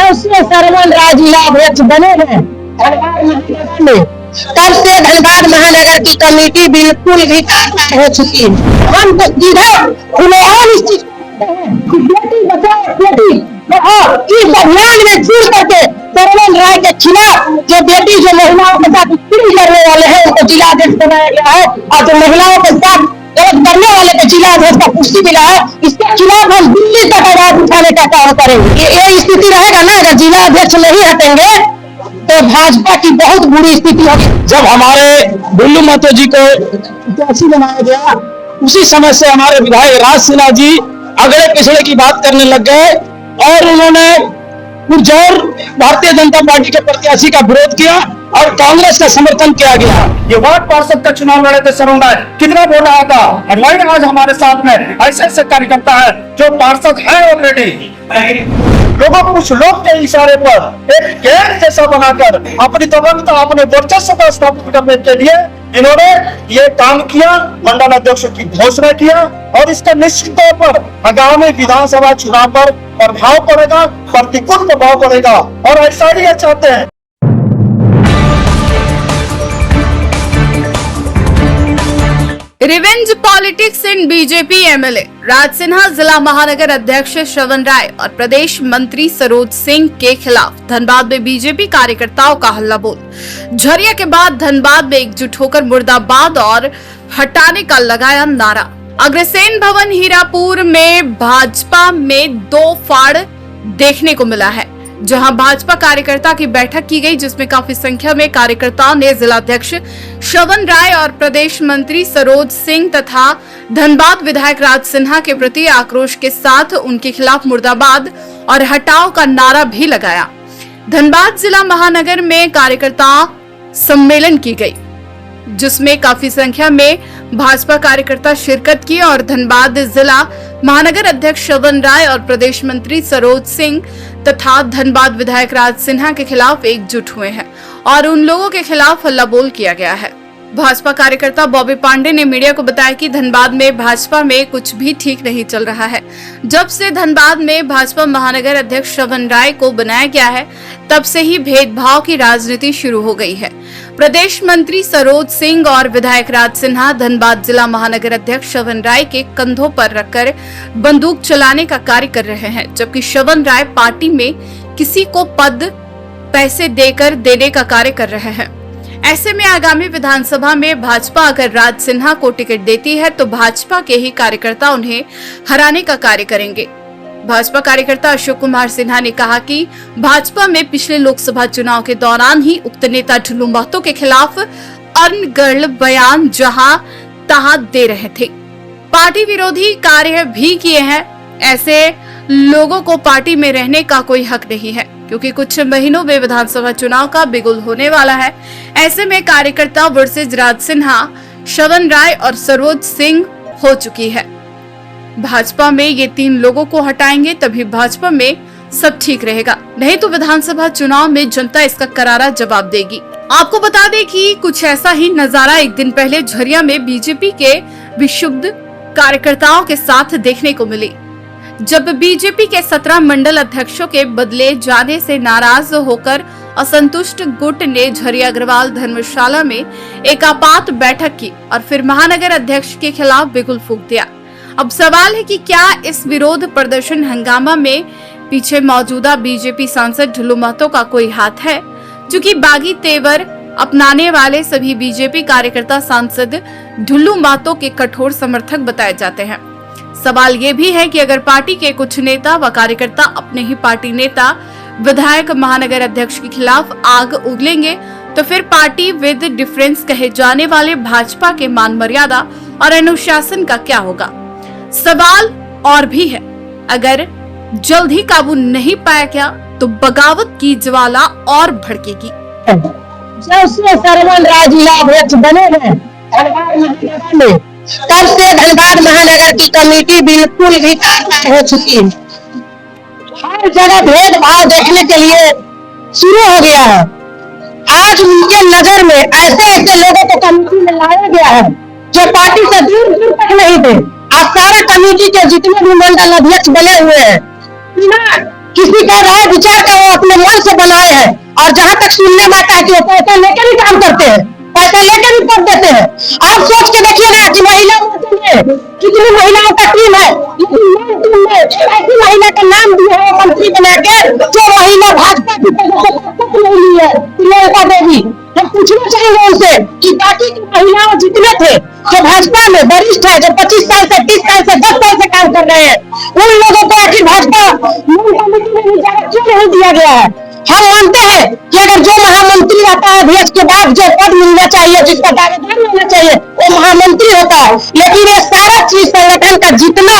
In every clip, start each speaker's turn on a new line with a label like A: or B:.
A: जब से सरवन राय जिला अध्यक्ष बने हैं धनबाद महानगर में, तब से धनबाद महानगर की कमेटी बिल्कुल भी खाली हो चुकी है। हम तो सीधे खुलेआम इस चीज बेटी बचाओ बेटी इस अभियान में जुड़ करके सरवन राय के खिलाफ जो बेटी जो महिलाओं के साथ उत्पीड़न करने वाले हैं उनको जिला अध्यक्ष बनाया गया है, और जो महिलाओं के साथ गलत करने वाले को जिला अध्यक्ष का कुर्सी मिला है, इसके खिलाफ हम दिल्ली तक आवाज उठाने का काम करेंगे। ये स्थिति रहेगा ना, अगर जिला अध्यक्ष नहीं हटेंगे तो भाजपा की बहुत बुरी स्थिति होगी।
B: जब हमारे ढुल्लू महतो जी को प्रत्याशी बनाया गया, उसी समय से हमारे विधायक राज सिन्हा जी अगड़े पिछड़े की बात करने लग गए और उन्होंने पुरजोर भारतीय जनता पार्टी के प्रत्याशी का विरोध किया और कांग्रेस का समर्थन किया गया।
C: ये वार्ड पार्षद का चुनाव लड़े थे सरवन राय, कितना वोट आया था, और वही आज हमारे साथ में ऐसे ऐसे कार्यकर्ता है जो पार्षद है ऑलरेडी। लोगों कुछ लोग के इशारे पर एक गैर जैसा बनाकर अपनी दबंगता अपने वर्चस्व का स्थापित करने के लिए इन्होंने ये काम किया, मंडल अध्यक्षों की घोषणा किया, और इसका निश्चित तौर पर आगामी विधानसभा चुनाव पर प्रभाव पड़ेगा, प्रतिकूल प्रभाव पड़ेगा, और ऐसा ही ये चाहते हैं।
D: Revenge politics in BJP MLA Raj Sinha, जिला महानगर अध्यक्ष श्रवण राय और प्रदेश मंत्री सरोज सिंह के खिलाफ धनबाद में बीजेपी कार्यकर्ताओं का हल्ला बोल। झरिया के बाद धनबाद में एकजुट होकर मुर्दाबाद और हटाने का लगाया नारा। अग्रसेन भवन हीरापुर में भाजपा में दो फाड़ देखने को मिला है, जहां भाजपा कार्यकर्ता की बैठक की गई, जिसमें काफी संख्या में कार्यकर्ताओं ने जिलाध्यक्ष श्रवण राय और प्रदेश मंत्री सरोज सिंह तथा धनबाद विधायक राज सिन्हा के प्रति आक्रोश के साथ उनके खिलाफ मुर्दाबाद और हटाओ का नारा भी लगाया। धनबाद जिला महानगर में कार्यकर्ता सम्मेलन की गई, जिसमें काफी संख्या में भाजपा कार्यकर्ता शिरकत की और धनबाद जिला महानगर अध्यक्ष श्रवण राय और प्रदेश मंत्री सरोज सिंह तथा धनबाद विधायक राज सिन्हा के खिलाफ एकजुट हुए हैं और उन लोगों के खिलाफ हल्ला बोल किया गया है। भाजपा कार्यकर्ता बॉबी पांडे ने मीडिया को बताया कि धनबाद में भाजपा में कुछ भी ठीक नहीं चल रहा है। जब से धनबाद में भाजपा महानगर अध्यक्ष श्रवण राय को बनाया गया है, तब से ही भेदभाव की राजनीति शुरू हो गई है। प्रदेश मंत्री सरोज सिंह और विधायक राज सिन्हा धनबाद जिला महानगर अध्यक्ष श्रवण राय के कंधों पर रखकर बंदूक चलाने का कार्य कर रहे हैं, जबकि श्रवण राय पार्टी में किसी को पद पैसे देकर देने का कार्य कर रहे हैं। ऐसे में आगामी विधानसभा में भाजपा अगर राज सिन्हा को टिकट देती है तो भाजपा के ही कार्यकर्ता उन्हें हराने का कार्य करेंगे। भाजपा कार्यकर्ता अशोक कुमार सिन्हा ने कहा कि भाजपा में पिछले लोकसभा चुनाव के दौरान ही उक्त नेता ढुल्लू महतो के खिलाफ अनर्गल बयान जहां तहां दे रहे थे, पार्टी विरोधी कार्य भी किए हैं। ऐसे लोगों को पार्टी में रहने का कोई हक नहीं है, क्योंकि कुछ महीनों में विधानसभा चुनाव का बिगुल होने वाला है। ऐसे में कार्यकर्ता वर्सेज राज सिन्हा, श्रवण राय और सरोज सिंह हो चुकी है। भाजपा में ये तीन लोगों को हटाएंगे तभी भाजपा में सब ठीक रहेगा, नहीं तो विधानसभा चुनाव में जनता इसका करारा जवाब देगी। आपको बता दें कि कुछ ऐसा ही नजारा एक दिन पहले झरिया में बीजेपी के विशुद्ध कार्यकर्ताओं के साथ देखने को मिली, जब बीजेपी के 17 मंडल अध्यक्षों के बदले जाने से नाराज होकर असंतुष्ट गुट ने झरिया अग्रवाल धर्मशाला में एक आपात बैठक की और फिर महानगर अध्यक्ष के खिलाफ बिगुल फूंक दिया। अब सवाल है कि क्या इस विरोध प्रदर्शन हंगामा में पीछे मौजूदा बीजेपी सांसद ढुल्लू महतो का कोई हाथ है? चूंकि बागी तेवर अपनाने वाले सभी बीजेपी कार्यकर्ता सांसद ढुल्लू महतो के कठोर समर्थक बताए जाते हैं। सवाल ये भी है कि अगर पार्टी के कुछ नेता व कार्यकर्ता अपने ही पार्टी नेता विधायक महानगर अध्यक्ष के खिलाफ आग उगलेंगे तो फिर पार्टी विद डिफरेंस कहे जाने वाले भाजपा के मान मर्यादा और अनुशासन का क्या होगा? सवाल और भी है, अगर जल्द ही काबू नहीं पाया गया तो बगावत की ज्वाला और भड़केगी।
A: जब से सरवन राय जिला अध्यक्ष बने हैं धनबाद महानगर में, तब से धनबाद महानगर की कमेटी बिल्कुल भी खाली हो चुकी है। हर जगह भेदभाव देखने के लिए शुरू हो गया है। आज उनके नजर में ऐसे ऐसे लोगों को कमेटी में लाया गया है जो पार्टी से दूर दूर तक नहीं थे। आज सारा कमेटी के जितने भी मंडल अध्यक्ष बने हुए हैं, बिना किसी का राय विचार का वो अपने मन से बनाए हैं, और जहां तक सुनने में आता है कि वो पैसा लेकर ही काम करते हैं, पैसा लेकर ही पद देते हैं। आप सोच के देखिएगा कि महिला मोर्चा में कितनी महिलाओं का टीम है, लेकिन मेन टीम में ऐसी महिला का नाम दिया है मंत्री बना के जो महिला भाजपा की वजह से तक नहीं ली है, प्रियंका देवी। हम पूछना चाहेंगे उनसे कि बाकी की महिलाओं जितने थे जो भाजपा में वरिष्ठ है, जो 25 साल से 30 साल से 10 साल से काम कर रहे हैं, उन लोगों को आखिर भाजपा मूल कमेटी में भी जगह क्यों नहीं दिया गया है? हम मानते हैं कि अगर जो महामंत्री आता है अध्यक्ष के बाद जो पद मिलना चाहिए, जिसका दावेदार मिलना चाहिए, वो महामंत्री होता है। लेकिन ये सारा चीज संगठन का जितना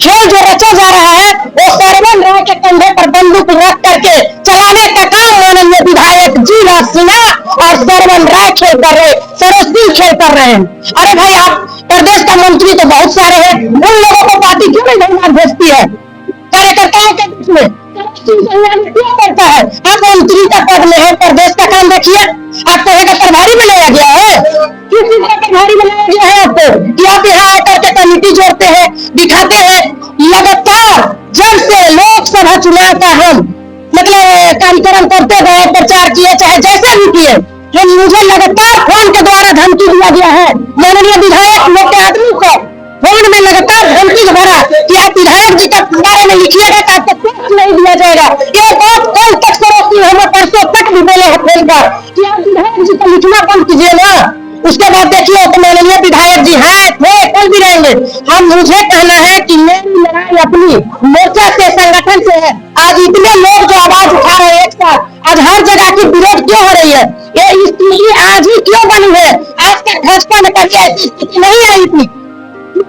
A: खेल जो रचा जा रहा है वो सरवन राय के कंधे पर बंदूक रख करके चलाने का काम माननीय विधायक जीला सिन्हा और सरवन राय खेल कर रहे, सरस्वती खेल कर रहे हैं। अरे भाई, आप प्रदेश का मंत्री तो बहुत सारे हैं, उन लोगों को पार्टी क्यों नहीं धन्यवाद भेजती है? कार्यकर्ताओं के बीच में क्यों करता है? आप मंत्री का पद में है, प्रदेश का काम देखिए। आपको एक प्रभारी बनाया गया है, किस चीज का प्रभारी बनाया गया है आपको कि आप यहाँ आकर के कमेटी जोड़ते हैं, दिखाते हैं। लगातार जब से लोकसभा चुनाव का हम मतलब कार्यक्रम करते गए, प्रचार किए, चाहे जैसे भी किए, जो मुझे लगातार फोन के द्वारा धमकी दिया गया है माननीय विधायक लोग के आदमी को, फोन में लगातार धमकी भरा कि आप विधायक जी के बारे में लिखिएगा तो आपको कुछ नहीं दिया जाएगा। ये बात कल तक सरोज हमें परसों तक भी बोले हैं फोन पर कि आप विधायक जी को लिखना बंद कीजिए ना। उसके बाद देखिए तो माननीय विधायक जी हैं थे, कल भी रहेंगे। हम मुझे कहना है कि मेरी लड़ाई अपनी मोर्चा से, संगठन से है। आज इतने लोग जो आवाज उठा रहे हैं एक साथ, आज हर जगह की विरोध क्यों हो रही है? ये स्थिति आज ही क्यों बनी है? आज तक भाजपा में कभी ऐसी स्थिति नहीं आई थी।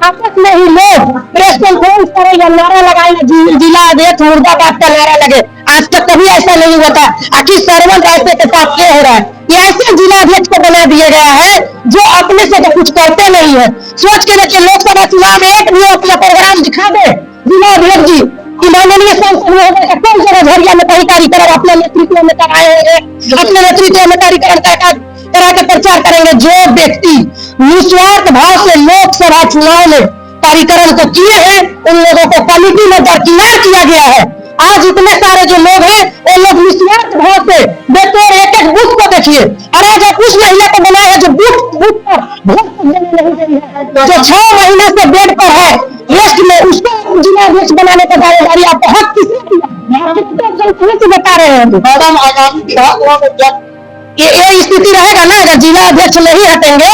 A: आपस में ही लोग प्रेस कॉन्फ्रेंस करेगा, नारा लगाएगा, जिला अध्यक्ष मुर्दाबाद का नारा लगे। आज तक कभी ऐसा नहीं होता। आखिर सरवन राय के साथ क्या हो रहा है? ये ऐसे जिला अध्यक्ष को बना दिया गया है जो अपने से तो कुछ करते नहीं है। सोच के देखिए, लोकसभा चुनाव में एक भी अपना प्रोग्राम दिखा दे जिला अध्यक्ष जी कि माननीय सांसद महोदय का कौन सा झरिया में कहीं कार्यक्रम अपने नेतृत्व में कराए होंगे, अपने नेतृत्व में कार्यक्रम करा के प्रचार करेंगे। जो व्यक्ति निस्वार्थ भाव से लोकसभा चुनाव में कार्यक्रम को किए हैं, उन लोगों को कमेटी में दरकिनार किया गया है। आज इतने सारे जो लोग हैं, वो लोग निस्वार्थ भाव से बेतौर एक एक बूथ को देखिए। और आज आप उस महिला को बनाया है जो बूथ पर वोट देने नहीं गई है, जो 6 महीने से बेड पर है रेस्ट में, उसको जिला अध्यक्ष बनाने का दावेदारी आपको हक किसने दिया? से बता रहे हैं मैडम, आगामी ये स्थिति रहेगा ना, अगर जिला अध्यक्ष नहीं हटेंगे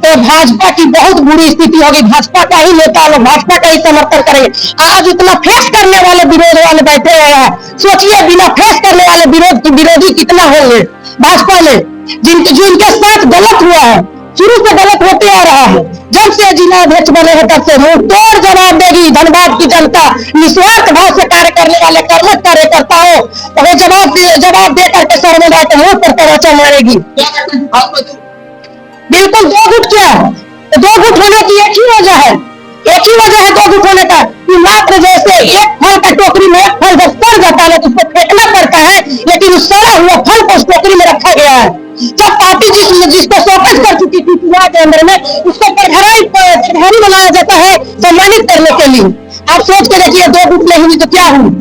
A: तो भाजपा की बहुत बुरी स्थिति होगी। भाजपा का ही नेता लोग भाजपा का ही समर्थन करेंगे। आज इतना फेस करने वाले विरोध वाले बैठे हैं, सोचिए बिना फेस करने वाले विरोधी कितना होंगे भाजपा में, जिनके साथ गलत हुआ है, शुरू से गलत होते आ रहा है। जब से जिला अध्यक्ष बने हैं तब से मुंह तोड़ जवाब देगी धनबाद की जनता। निस्वार्थ भाव से कार्य करने वाले कर्मठ कार्यकर्ताओं वो जवाब दे करके सर्वदा के मुंह पर तमाचा मारेगी। बिल्कुल 2 गुट क्या है? 2 गुट होने की एक ही वजह है, 2 गुट होने का कि मात्र जैसे एक फल का टोकरी में एक फल जब सड़ जाता है तो उसको फेंकना पड़ता है, लेकिन उस सड़ा हुआ फल को उस टोकरी में रखा गया है। जब पार्टी जिसको शोकस कर चुकी थी चुनाव के अंदर में, उसको प्रभारी बनाया जाता है सम्मानित करने के लिए। आप सोच के देखिए 2 गुट नहीं हुई तो क्या हुई?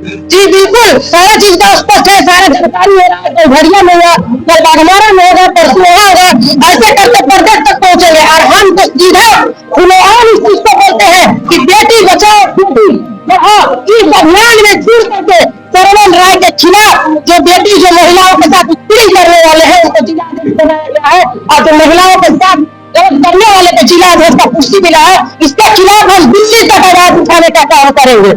A: जी बिल्कुल, सारा चीज का स्पष्ट है, सारा जानकारी हो रहा है। तो घड़िया में होगा, कल बागमारा में होगा, परसों होगा, ऐसे करते प्रदेश तक पहुंचेंगे। और हम तो सीधे खुलेआम इस चीज को बोलते हैं कि बेटी बचाओ बेटी पढ़ाओ इस अभियान में जुड़ करके सरवन राय के खिलाफ जो बेटी जो महिलाओं के साथ उत्पीड़न करने वाले हैं उनको जिला अध्यक्ष बनाया गया है, और जो महिलाओं के साथ करने वाले को जिला अध्यक्ष का कुर्सी मिला है, इसके खिलाफ हम दिल्ली तक आवाज उठाने का काम करेंगे।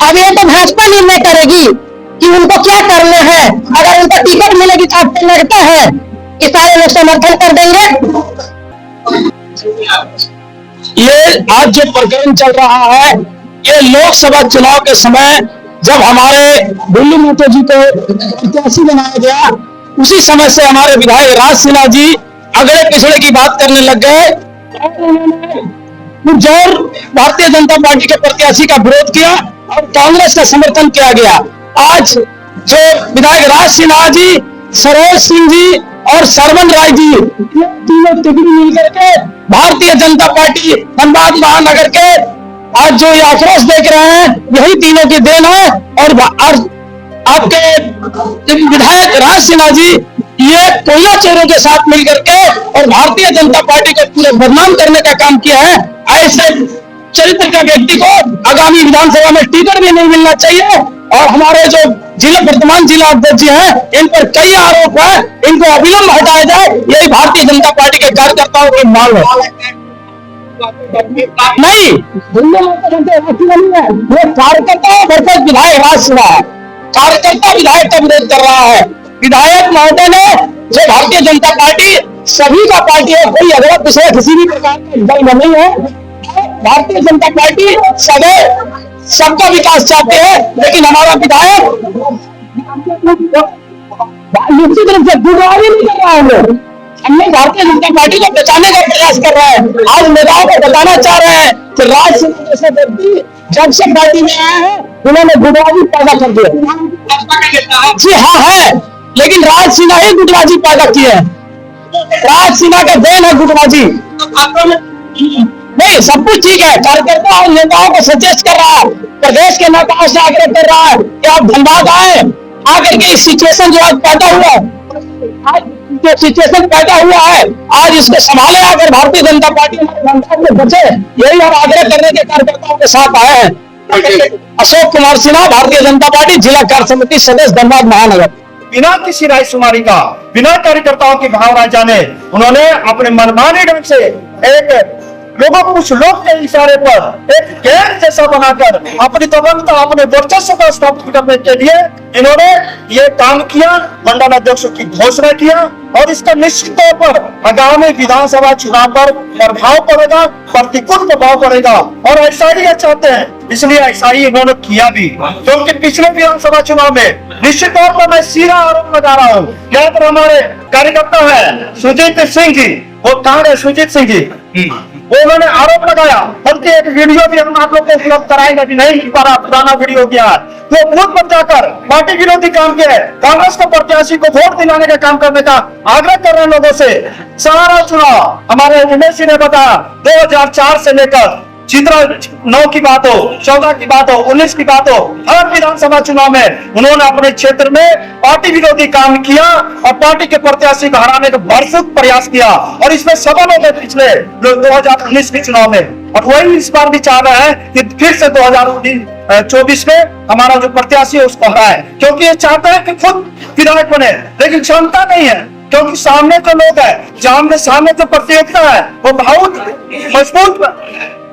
A: अब ये तो भाजपा निर्णय करेगी कि उनको क्या करना है। अगर उनको टिकट मिलेगी तो आपको लगता है कि सारे लोग समर्थन कर देंगे?
B: ये आज जो प्रकरण चल रहा है, ये लोकसभा चुनाव के समय जब हमारे बुल्लू महतो जी को प्रत्याशी बनाया गया, उसी समय से हमारे विधायक राज सिन्हा जी अगले पिछड़े की बात करने लग गए और उन्होंने जोर भारतीय जनता पार्टी के प्रत्याशी का विरोध किया और कांग्रेस का समर्थन किया गया। आज जो विधायक राज सिन्हा जी, सरोज सिंह जी और सरवन राय जी, ये तीनों टिकड़ी मिलकर के भारतीय जनता पार्टी धनबाद महानगर के आज जो ये आक्रोश देख रहे हैं, यही तीनों की देन है। और आपके विधायक राज सिन्हा जी ये कोयला चोरों के साथ मिलकर के और भारतीय जनता पार्टी को पूरे बदनाम करने का काम किया है। ऐसे चरित्र का व्यक्ति को आगामी विधानसभा में टिकट भी नहीं मिलना चाहिए। और हमारे जो वर्तमान जिला अध्यक्ष जी हैं, इन पर कई आरोप है, इनको अविलंब हटाया जाए, यही भारतीय जनता पार्टी के कार्यकर्ताओं की मांग है। नहीं, वो कार्यकर्ता वर्सेस विधायक राज सिन्हा है। कार्यकर्ता विधायक का विरोध कर रहा है। विधायक महोदय ने जो भारतीय जनता पार्टी सभी का पार्टी है, कोई अगला पिछले किसी भी प्रकार का दल नहीं है। भारतीय जनता पार्टी सबका विकास चाहते हैं, लेकिन हमारा विधायक निश्चित रूप से गुमराही नहीं कर रहा है। हमने भारतीय जनता पार्टी को बचाने का प्रयास कर रहे हैं। आज नेताओं को बताना चाह रहे हैं कि राज सिन्हा जैसे व्यक्ति जब से पार्टी में आए हैं, उन्होंने गुटबाजी पैदा कर दिया। जी हाँ है, लेकिन राज सिन्हा ही गुटबाजी पैदा की है। राज सिन्हा का देन है गुटबाजी। नहीं, सब कुछ ठीक है। कार्यकर्ता और नेताओं को सजेस्ट कर रहा है, प्रदेश के नेताओं से आग्रह कर रहा है कि आप धनबाद आए, आकर के इस सिचुएशन जो आज पैदा हुआ है, आज जो सिचुएशन पैदा हुआ है, आज इसको संभाले, अगर भारतीय जनता पार्टी हमारे धनबाद में बचे, यही हम आग्रह करने के कार्यकर्ताओं के साथ आए हैं। अशोक कुमार सिन्हा, भारतीय जनता पार्टी, जिला कार्य समिति सदस्य, धनबाद महानगर।
C: बिना किसी रायशुमारी का, बिना कार्यकर्ताओं की भावना जाने उन्होंने अपने मनमाने ढंग से एक लोगों को, कुछ लोग के इशारे पर एक गैर जैसा बनाकर अपनी दबंगता, अपने वर्चस्व का स्थापित करने के लिए इन्होंने ये काम किया। मंडल अध्यक्षों की घोषणा किया और इसका निश्चित तौर पर आगामी विधानसभा चुनाव पर प्रभाव पड़ेगा, प्रतिकूल प्रभाव पड़ेगा। और ऐसा ही चाहते हैं, इसलिए ऐसा ही इन्होंने किया भी, क्योंकि पिछले विधानसभा चुनाव में निश्चित तौर पर मैं सीधा आरोप लगा रहा हूँ। यहाँ पर हमारे कार्यकर्ता है सुजीत सिंह जी, वो कहाँ है सुजीत सिंह जी, वो उन्होंने आरोप लगाया। बल्कि एक वीडियो भी हम आप लोग को उपलब्ध कराएंगे, भी नहीं मिल पा रहा, पुराना वीडियो गया। वो बूथ पर जाकर पार्टी विरोधी काम किया, कांग्रेस को प्रत्याशी को वोट दिलाने का काम करने का आग्रह कर रहे लोगों से। सारा चुनाव हमारे उमेश जी ने बताया, 2004 से लेकर 9 की बात हो, 14 की बात हो, 19 की बात हो, हर विधानसभा चुनाव में उन्होंने अपने क्षेत्र में पार्टी विरोधी काम किया और पार्टी के प्रत्याशी को हराने का भरपूर प्रयास किया। और इसमें सफल हो गए पिछले 2019 के चुनाव में। और वही इस बार भी चाह रहे हैं कि फिर से 2024 में हमारा जो प्रत्याशी है उसको हराए, क्योंकि ये चाहते हैं कि खुद विधायक बने, लेकिन क्षमता नहीं है, क्योंकि सामने जो लोग है, सामने जो प्रतियोगिता है वो बहुत मजबूत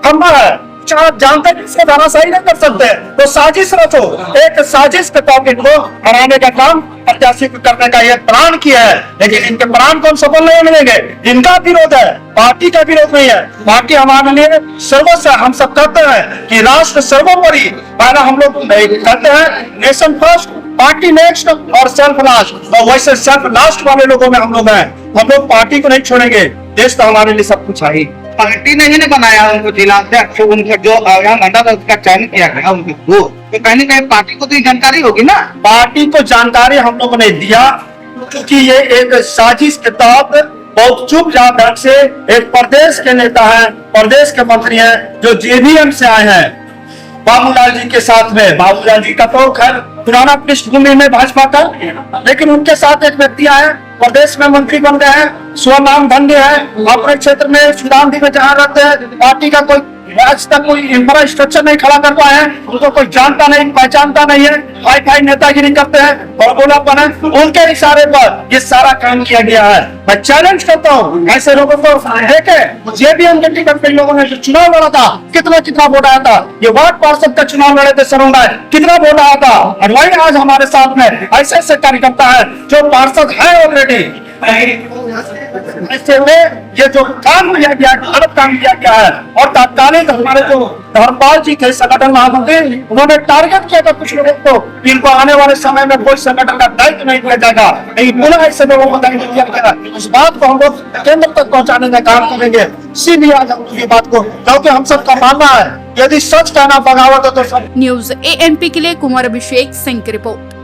C: खंबा है। जानते हैं इसको धराशायी नहीं कर सकते, तो साजिश रचो, एक साजिश के तौर पर इनको हराने का काम प्रत्याशी को करने का ये प्लान किया है। लेकिन इनके प्लान को हम सफल नहीं मिलेंगे। इनका विरोध है, पार्टी का विरोध नहीं है। पार्टी हमारे लिए सर्वस्व, हम सब कहते हैं कि राष्ट्र सर्वोपरि, पहला हम लोग कहते हैं नेशन फर्स्ट, पार्टी नेक्स्ट और सेल्फ लास्ट। और वैसे सेल्फ लास्ट वाले लोगों में हम लोग हैं। हम लोग पार्टी को नहीं छोड़ेंगे, देश तो हमारे लिए सब कुछ है।
E: पार्टी ने ही नहीं बनाया उनको जिला अध्यक्ष, उनका जो यहाँ मंडल का चयन किया गया उनको, तो कहीं न कहीं पार्टी को तो जानकारी होगी ना।
C: पार्टी को जानकारी हम लोगों ने दिया, क्योंकि ये एक साजिश के तहत बहुत चुपचाप ढंग से एक प्रदेश के नेता है, प्रदेश के मंत्री हैं जो जेबीएम से आए हैं बाबूलाल जी के साथ में। बाबूलाल जी का तो खैर पुराना पृष्ठभूमि में भाजपा का, लेकिन उनके साथ एक व्यक्ति आए, प्रदेश में मंत्री बन गए हैं, स्वनाम धन्य है, अपने क्षेत्र में सुदानदी में जहाँ रहते हैं, पार्टी का कोई आज तक कोई इंफ्रास्ट्रक्चर नहीं खड़ा कर पाए हैं, उनको कोई जानता नहीं, पहचानता नहीं है, हाई नेतागिरी करते हैं और बोलापन है, उनके इशारे पर ये सारा काम किया गया है। मैं चैलेंज करता हूँ ऐसे लोगों को, देखे जेबीएम के टिकट पे लोगों ने जो चुनाव लड़ा था, कितना वोट आया था। ये वार्ड पार्षद का चुनाव लड़े थे सरवन राय, कितना वोट आया था। और वही आज हमारे साथ में ऐसे कार्यकर्ता है जो पार्षद है ऑलरेडी। ऐसे में ये जो काम किया गया, गलत काम किया गया है। और तात्कालिक हमारे जो धर्मपाल जी थे संगठन महामंत्री, उन्होंने टारगेट किया था कुछ लोगों को, इनको आने वाले समय में कोई संगठन का दायित्व नहीं दिया जाएगा, लेकिन पुनः ऐसे लोगों को दायित्व दिया जाएगा। उस बात को हम लोग केंद्र तक पहुंचाने का काम करेंगे, सीधी आज हम ये बात को, क्योंकि हम सबका मानना है यदि सच कहना बगावत है तो सब।
D: न्यूज ANP के लिए कुमार अभिषेक सिंह की रिपोर्ट।